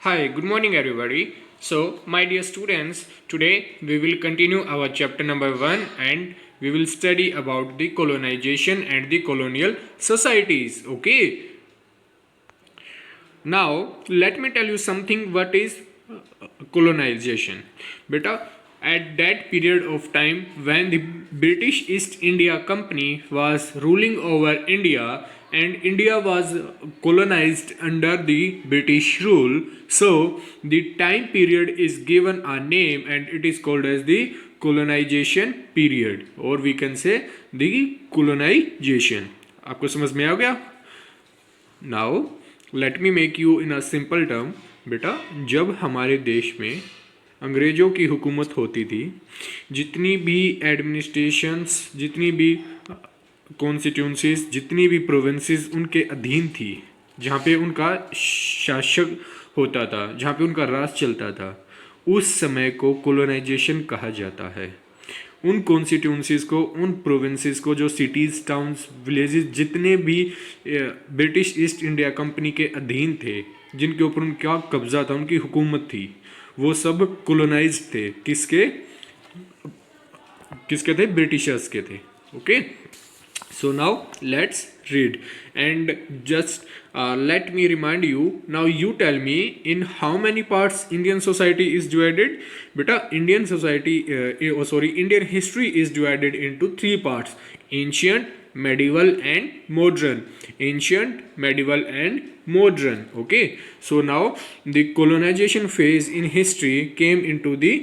Hi, good morning, everybody. So, my dear students, today we will continue our chapter number 1 and we will study about the colonization and the colonial societies. Okay, now let me tell you something what is colonization. Beta, at that period of time when the British East India Company was ruling over India and India was colonized under the British rule, so the time period is given a name and it is called as the colonization period, or we can say the colonization. आपको समझ में आ गया? Now let me make you in a simple term. बेटा, जब हमारे देश में अंग्रेज़ों की हुकूमत होती थी, जितनी भी एडमिनिस्ट्रेशंस, जितनी भी कॉन्स्टिट्यूंसीज, जितनी भी प्रोविंसेस उनके अधीन थी, जहाँ पे उनका शासक होता था, जहाँ पे उनका राज चलता था, उस समय को कोलोनाइजेशन कहा जाता है. उन कॉन्स्टिट्यूंसीज को, उन प्रोविंसेस को, जो सिटीज़, टाउन्स, विलेजेस जितने भी ब्रिटिश ईस्ट इंडिया कंपनी के अधीन थे, जिनके ऊपर उनका कब्जा था, उनकी हुकूमत थी, वो सब कोलोनाइज थे. किसके किसके थे? ब्रिटिशर्स के थे. Okay, so now let's read and just let me remind you. Now you tell me, in how many parts Indian society is divided? Beta, Indian society, Indian history is divided into three parts: ancient, medieval and modern. Ancient, medieval and modern. Okay, so now the colonization phase in history came into the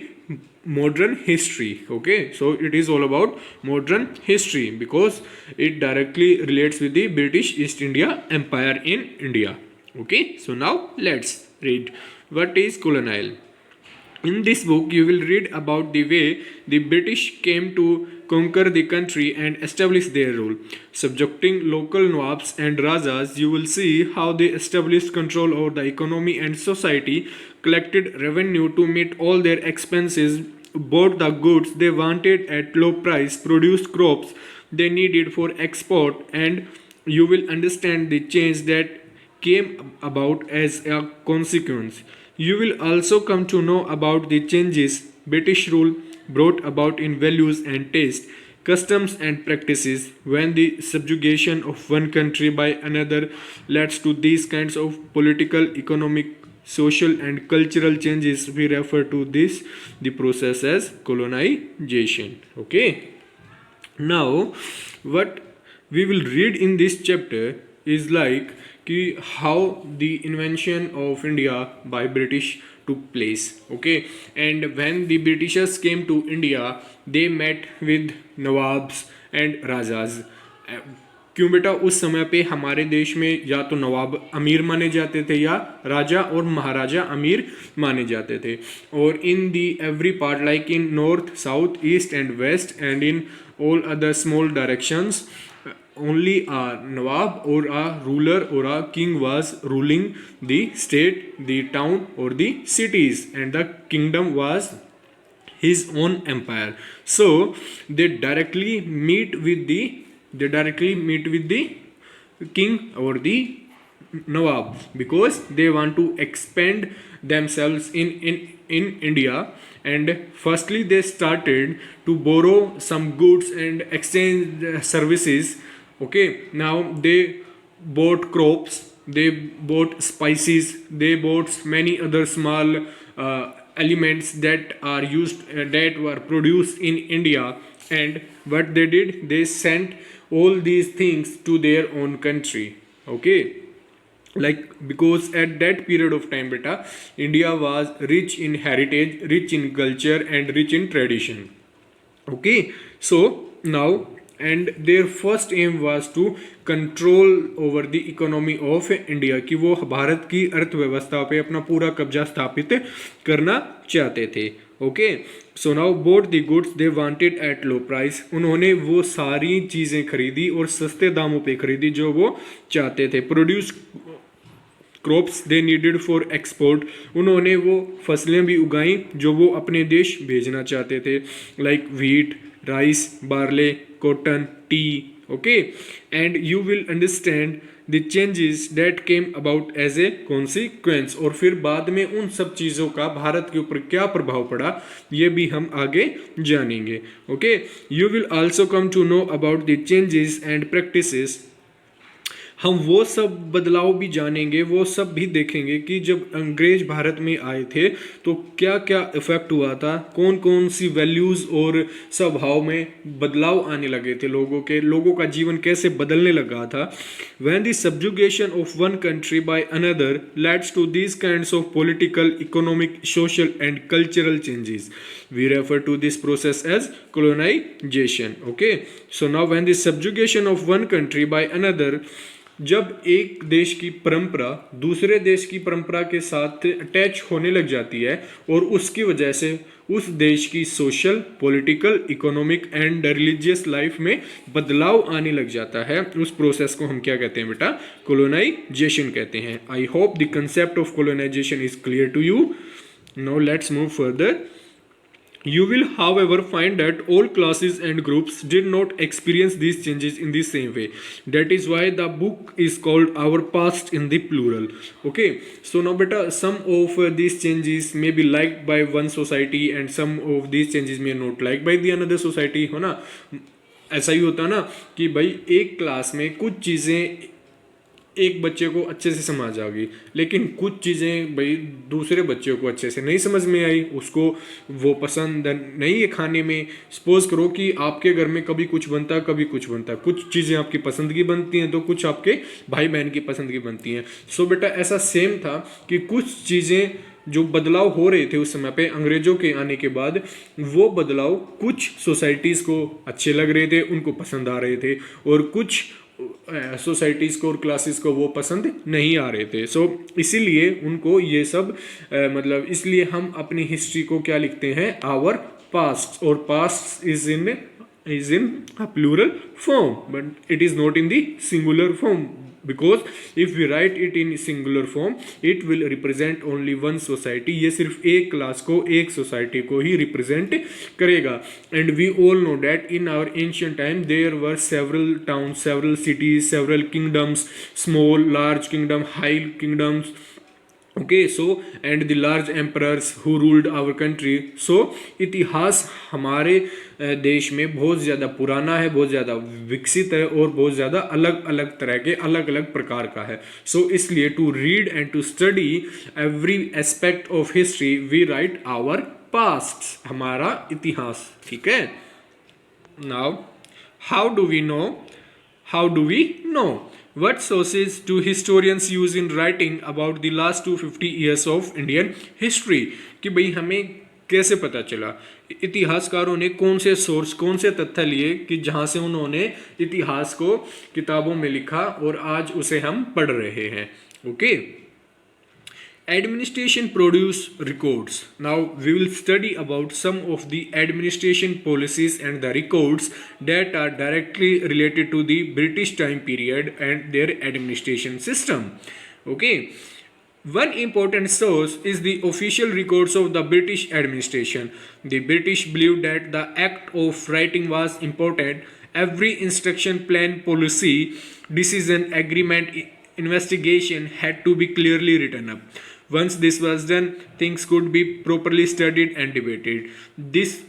modern history. Okay, so it is all about modern history because it directly relates with the British East India Empire in India. Okay, so now let's read what is colonial. In this book, you will read about the way the British came to conquer the country and establish their rule. Subjecting local Nawabs and Rajas, you will see how they established control over the economy and society, collected revenue to meet all their expenses, bought the goods they wanted at low price, produced crops they needed for export, and you will understand the change that came about as a consequence. You will also come to know about the changes British rule brought about in values and taste, customs and practices. When the subjugation of one country by another leads to these kinds of political, economic, social and cultural changes, we refer to this the process as colonization. Okay, now what we will read in this chapter is like how the invention of India by British took place. Okay, and when the Britishers came to India, they met with Nawabs and Rajas. क्यों बेटा? उस समय पे हमारे देश में या तो नवाब अमीर माने जाते थे या राजा और महाराजा अमीर माने जाते थे. और in the every part, like in north, south, east and west and in all other small directions, only a nawab or a ruler or a king was ruling the state, the town or the cities, and the kingdom was his own empire. So they directly meet with the king or the nawab because they want to expand themselves in India. And firstly they started to borrow some goods and exchange services. Okay, now they bought crops, they bought spices, they bought many other small elements that are used that were produced in India. And what they did, they sent all these things to their own country. Okay, like because at that period of time, beta, India was rich in heritage, rich in culture and rich in tradition. Okay, so now, and their first aim was to control over the economy of India, कि वो भारत की अर्थव्यवस्था पे अपना पूरा कब्जा स्थापित करना चाहते थे. Okay, so now boat the goods they wanted at low price. उन्होंने वो सारी चीज़ें खरीदी और सस्ते दामों पे खरीदी जो वो चाहते थे. Produce crops they needed for export. उन्होंने वो फसलें भी उगाई जो वो अपने देश भेजना चाहते थे, like wheat, rice, barley, cotton, tea. Okay, and you will understand the changes that came about as a consequence, और फिर बाद में उन सब चीज़ों का भारत के ऊपर क्या प्रभाव पड़ा ये भी हम आगे जानेंगे। Okay, you will also come to know about the changes and practices, हम वो सब बदलाव भी जानेंगे, वो सब भी देखेंगे कि जब अंग्रेज भारत में आए थे तो क्या क्या इफेक्ट हुआ था, कौन कौन सी वैल्यूज़ और स्वभाव में बदलाव आने लगे थे, लोगों का जीवन कैसे बदलने लगा था। When the subjugation of one country by another leads to these kinds of political, economic, social and cultural changes, we refer to this process as colonization. Okay, so now when the subjugation of one country by another, जब एक देश की परंपरा दूसरे देश की परंपरा के साथ अटैच होने लग जाती है और उसकी वजह से उस देश की social, political, economic and religious life में बदलाव आने लग जाता है, उस प्रोसेस को हम क्या कहते हैं बेटा? कोलोनाइजेशन कहते हैं। I hope the concept of colonisation is clear to you. Now let's move further. You will, however, find that all classes and groups did not experience these changes in the same way. That is why the book is called Our Past in the plural. Okay, so now beta, some of these changes may be liked by one society and some of these changes may not liked by the another society, हो ना? ऐसा ही होता ना कि भाई एक class में कुछ चीज़ें एक बच्चे को अच्छे से समझ आ गई, लेकिन कुछ चीज़ें भाई दूसरे बच्चे को अच्छे से नहीं समझ में आई, उसको वो पसंद नहीं है खाने में। सपोज करो कि आपके घर में कभी कुछ बनता है, कभी कुछ बनता है, कुछ चीज़ें आपकी पसंद की बनती हैं तो कुछ आपके भाई बहन की पसंद की बनती हैं। सो बेटा ऐसा सेम था कि कुछ चीज़ें जो बदलाव हो रहे थे उस समय पे अंग्रेजों के आने के बाद, वो बदलाव कुछ सोसाइटीज़ को अच्छे लग रहे थे, उनको पसंद आ रहे थे, और कुछ सोसाइटीज़ को और क्लासेस को वो पसंद नहीं आ रहे थे। सो इसीलिए उनको ये सब मतलब इसलिए हम अपनी हिस्ट्री को क्या लिखते हैं? आवर पास्ट, और past is in a plural form, but it is not in the singular form, because if we write it in singular form it will represent only one society, ये सिर्फ एक class को, एक society को ही represent करेगा। and we all know that in our ancient time there were several towns, several cities, several kingdoms, small, large kingdom, high kingdoms, okay, so and the large emperors who ruled our country. So इतिहास हमारे देश में बहुत ज़्यादा पुराना है, बहुत ज़्यादा विकसित है और बहुत ज़्यादा अलग अलग तरह के, अलग अलग प्रकार का है। सो इसलिए to read and to study every aspect of history we write our past, हमारा इतिहास। ठीक है, now how do we know? What sources do historians use in writing about the last 250 years of Indian history? कि भाई हमें कैसे पता चला, इतिहासकारों ने कौन से सोर्स, कौन से तथ्य लिए कि जहाँ से उन्होंने इतिहास को किताबों में लिखा और आज उसे हम पढ़ रहे हैं। Okay, Administration produce records. Now we will study about some of the administration policies and the records that are directly related to the British time period and their administration system. Okay. One important source is the official records of the British administration. The British believed that the act of writing was important. Every instruction, plan, policy, decision, agreement, investigation had to be clearly written up. Once this was done, things could be properly studied and debated. This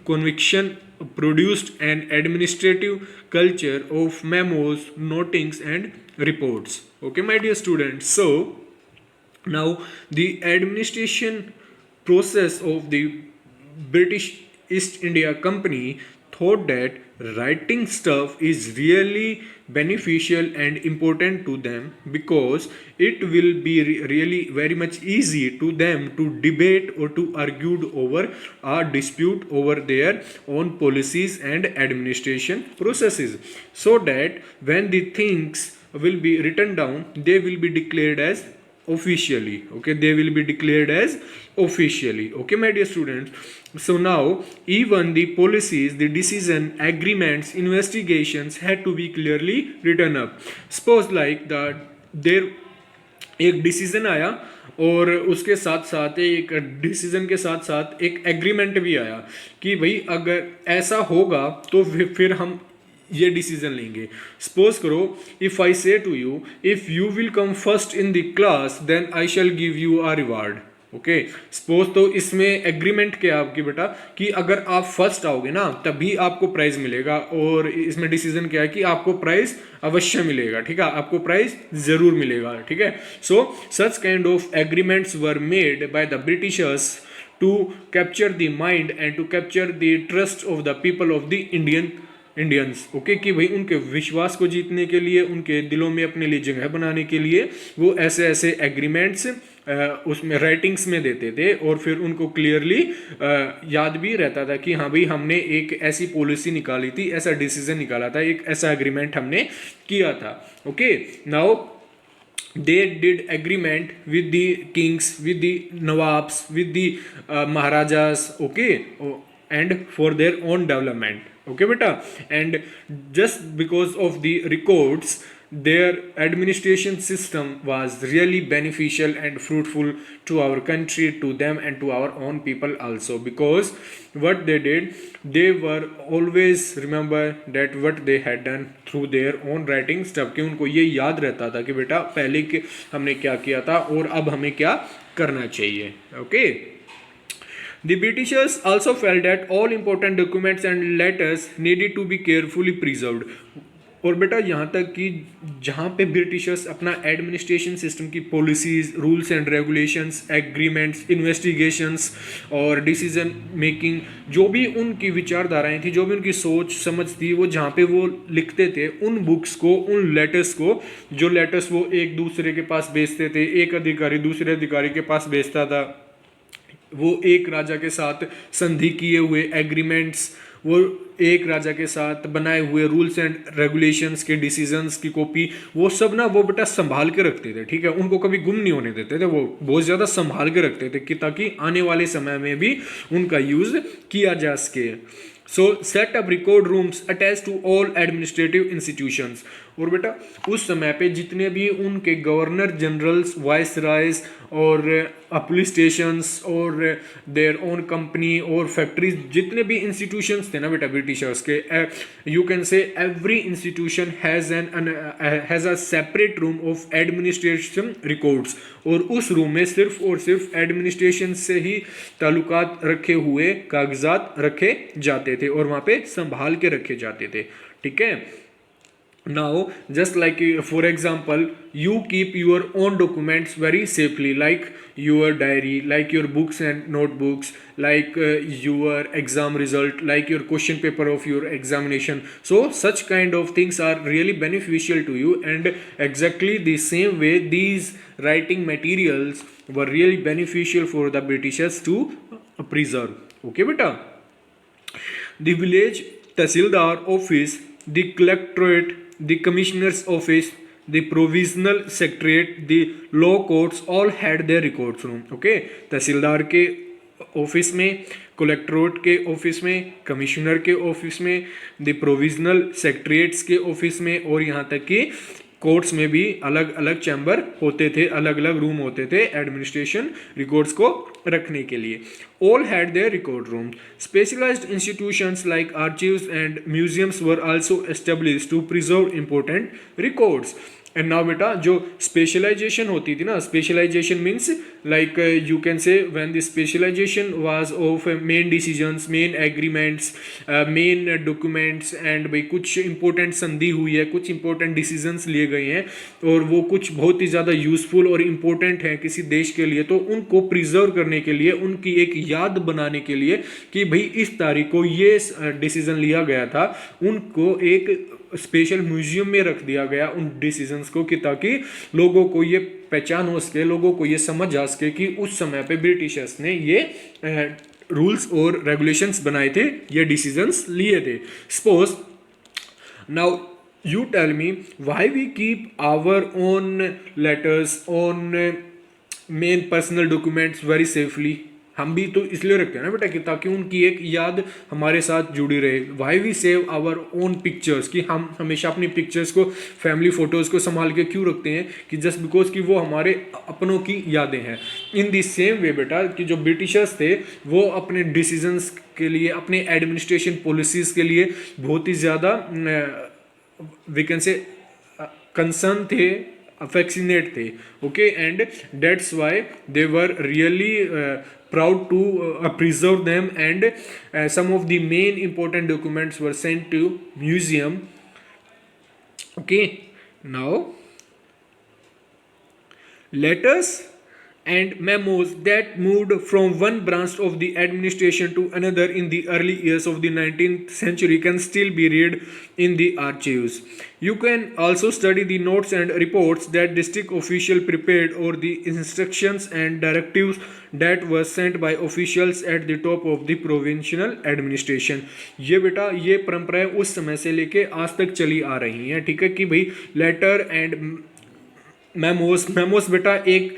conviction produced an administrative culture of memos, notings, and reports. Okay, my dear students. So, now the administration process of the British East India Company thought that writing stuff is really beneficial and important to them, because it will be really very much easy to them to debate or to argue over a dispute over their own policies and administration processes, so that when the things will be written down they will be declared as officially. Okay, they will be declared as officially. Okay, my dear students. So now even the policies, the decision, agreements, investigations had to be clearly written up. Suppose like that there एक decision आया और उसके साथ साथ एक decision के साथ साथ एक एग्रीमेंट भी आया कि भाई अगर ऐसा होगा तो फिर हम ये डिसीजन लेंगे। सपोज करो if I say to you if you will come first in the class then I shall give you a reward. Okay, suppose तो इसमें एग्रीमेंट क्या आपकी बेटा कि अगर आप फर्स्ट आओगे ना तभी आपको प्राइज मिलेगा, और इसमें डिसीजन क्या है कि आपको प्राइज अवश्य मिलेगा, ठीक है, आपको प्राइज जरूर मिलेगा, ठीक है। So such kind of agreements were made by the Britishers to capture the mind and to capture the trust of the people of the Indians. Okay, कि भाई उनके विश्वास को जीतने के लिए, उनके दिलों में अपने लिए जगह बनाने के लिए वो ऐसे ऐसे एग्रीमेंट्स उसमें राइटिंग्स में देते थे, और फिर उनको क्लियरली याद भी रहता था कि हाँ भाई हमने एक ऐसी पॉलिसी निकाली थी, ऐसा डिसीजन निकाला था, एक ऐसा एग्रीमेंट हमने किया था। Okay, now they did agreement with the kings, with the nawabs, with the maharajas, okay, and for their own development, okay beta, and just because of the records their administration system was really beneficial and fruitful to our country, to them and to our own people also, because what they did, they were always remember that what they had done through their own writings, जबकि उनको ये याद रहता था कि बेटा पहले के हमने क्या किया था और अब हमें क्या करना चाहिए। Okay, The Britishers also felt that all important documents and letters needed to be carefully preserved. और बेटा यहाँ तक कि जहाँ पे ब्रिटिशर्स अपना एडमिनिस्ट्रेशन सिस्टम की policies, rules and regulations, agreements, investigations और डिसीजन मेकिंग, जो भी उनकी विचारधाराएं थी, जो भी उनकी सोच समझ थी, वो जहाँ पे वो लिखते थे उन बुक्स को, उन लेटर्स को, जो लेटर्स वो एक दूसरे के पास भेजते थे, एक अधिकारी दूसरे अधिकारी के पास भेजता था, वो एक राजा के साथ संधि किए हुए एग्रीमेंट्स, वो एक राजा के साथ बनाए हुए रूल्स एंड रेगुलेशंस के डिसीजंस की कॉपी, वो सब ना वो बेटा संभाल के रखते थे, ठीक है, उनको कभी गुम नहीं होने देते थे, वो बहुत ज़्यादा संभाल के रखते थे कि ताकि आने वाले समय में भी उनका यूज़ किया जा सके। So set up record rooms attach to all administrative institutions. और बेटा उस समय पे जितने भी उनके गवर्नर जनरल्स, वाइस रायज और पुलिस स्टेशंस और देयर ओन कंपनी और फैक्ट्रीज, जितने भी इंस्टीट्यूशंस थे ना बेटा ब्रिटिशर्स के, यू कैन से every institution has a separate room of administration records. और उस रूम में सिर्फ और सिर्फ एडमिनिस्ट्रेशन से ही ताल्लुकात रखे हुए कागजात रखे जाते थे और वहाँ पे संभाल के रखे जाते थे, ठीक है। Now just like for example you keep your own documents very safely, like your diary, like your books and notebooks, like your exam result, like your question paper of your examination. So such kind of things are really beneficial to you, and exactly the same way these writing materials were really beneficial for the Britishers to preserve. Okay beta, the village tahsildar office, the collectorate, the commissioner's office, the provisional secretariat, the law courts all had their records room. Okay, तहसीलदार के office में, collectorate के office में, commissioner के office में, the provisional सेक्रेटरीट्स के office में, और यहाँ तक कि कोर्ट्स में भी अलग अलग चैम्बर होते थे, अलग अलग रूम होते थे एडमिनिस्ट्रेशन रिकॉर्ड्स को रखने के लिए। All had their record room. Specialized institutions like archives and museums were also established to preserve important records. And now बेटा जो स्पेशलाइजेशन होती थी ना, specialization means like you can say when the specialization was of main decisions, main agreements, main documents, and भाई कुछ important संधि हुई है, कुछ इंपॉर्टेंट डिसीजंस लिए गए हैं और वो कुछ बहुत ही ज़्यादा यूजफुल और इम्पोर्टेंट है किसी देश के लिए, तो उनको प्रिजर्व करने के लिए, उनकी एक याद बनाने के लिए कि भाई इस तारीख को ये डिसीजन लिया गया था, उनको एक स्पेशल म्यूजियम में रख दिया गया उन डिसीजंस को, कि ताकि लोगों को ये पहचान हो सके, लोगों को ये समझ आ सके कि उस समय पे ब्रिटिशर्स ने ये रूल्स और रेगुलेशंस बनाए थे, ये डिसीजंस लिए थे। Suppose now you tell me why we keep our own letters, own main personal documents very safely. हम भी तो इसलिए रखते हैं ना बेटा कि ताकि उनकी एक याद हमारे साथ जुड़ी रहे। Why we save our own pictures, कि हम हमेशा अपनी पिक्चर्स को, फैमिली फोटोज़ को संभाल के क्यों रखते हैं, कि जस्ट बिकॉज कि वो हमारे अपनों की यादें हैं। इन द सेम वे बेटा कि जो ब्रिटिशर्स थे वो अपने डिसीजंस के लिए, अपने एडमिनिस्ट्रेशन पॉलिसीज़ के लिए बहुत ही ज़्यादा वी कैन से कंसर्न थे, affectionate थे, okay, and that's why they were really proud to preserve them, and some of the main important documents were sent to museum. Okay, now letters and memos that moved from one branch of the administration to another in the early years of the 19th century can still be read in the archives. You can also study the notes and reports that district official prepared, or the instructions and directives that were sent by officials at the top of the provincial administration. ये बेटा ये परंपराएं उस समय से लेके आज तक चली आ रही हैं, ठीक है, कि भाई लेटर एंड मेमोस बेटा एक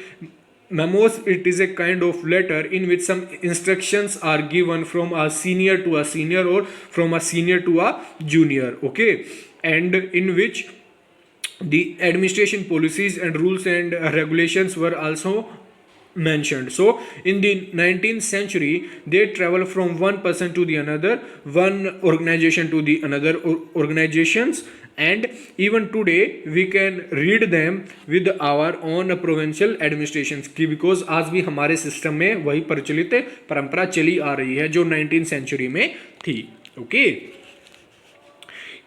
memos, it is a kind of letter in which some instructions are given from a senior to a senior, or from a senior to a junior, okay, and in which the administration policies and rules and regulations were also mentioned. So in the 19th century they travel from one person to the another, one organization to the another organizations, and even today we can read them with our own provincial administrations की, because आज भी हमारे system में वही प्रचलित परंपरा चली आ रही है जो 19th century में थी, okay.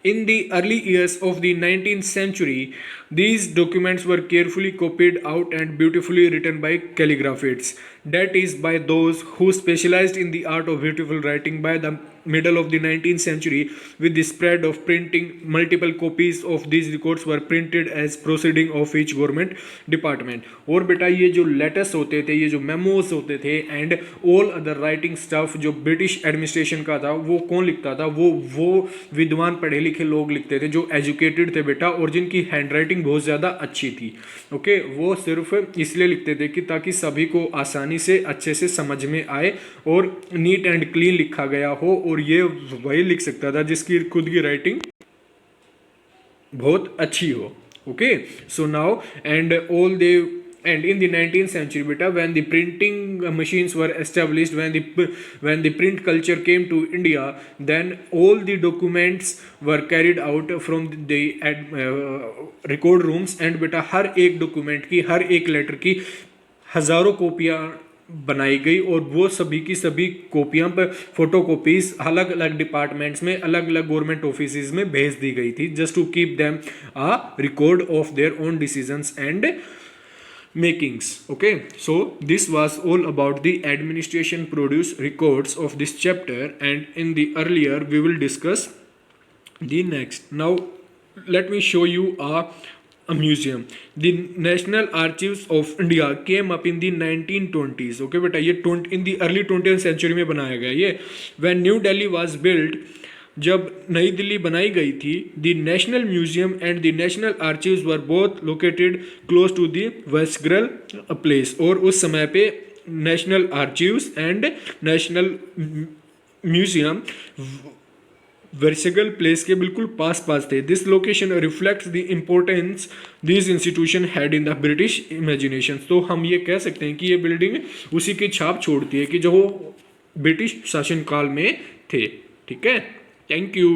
In the early years of the 19th century, these documents were carefully copied out and beautifully written by calligraphists, that is, by those who specialized in the art of beautiful writing. By the middle of the 19th century, with the spread of printing, multiple copies of these records were printed as proceeding of each government department. और बेटा ये जो letters होते थे, ये जो memos होते थे, and all other writing stuff जो ब्रिटिश एडमिनिस्ट्रेशन का था, वो कौन लिखता था? वो विद्वान पढ़े लिखे लोग लिखते थे, जो एजुकेटेड थे बेटा, और जिनकी हैंड राइटिंग बहुत ज़्यादा अच्छी थी, ओके। वो सिर्फ इसलिए लिखते थे कि ताकि सभी को आसानी से अच्छे से समझ में आए और नीट एंड क्लीन लिखा गया हो, और ये वही लिख सकता था जिसकी खुद की राइटिंग बहुत अच्छी हो, okay. So now and in the 19th century beta, when the printing machines were established, when the print culture came to India, then all the documents were carried out from the record rooms, and beta हर एक document की, हर एक letter की हज़ारों कॉपियाँ बनाई गई, और वो सभी की सभी कॉपियाँ पर फोटो कॉपीज अलग अलग डिपार्टमेंट्स में, अलग अलग गवर्नमेंट ऑफिस में भेज दी गई थी, just to keep them a record of their own decisions and makings, okay. So this was all about the administration produce records of this chapter, and in the earlier we will discuss the next. Now let me show you a museum. The National Archives of India came up in the 1920s, okay beta, ये in the early 20th century में बनाया गया ये. When New Delhi was built, जब नई दिल्ली बनाई गई थी, the national museum and the national archives were both located close to the viceregal place, और उस समय पे national archives and national museum viceregal place के बिल्कुल पास पास थे. This location reflects the importance this institution had in the British imagination. तो हम ये कह सकते हैं कि ये बिल्डिंग उसी की छाप छोड़ती है कि जो ब्रिटिश शासनकाल में थे. ठीक है, थैंक यू.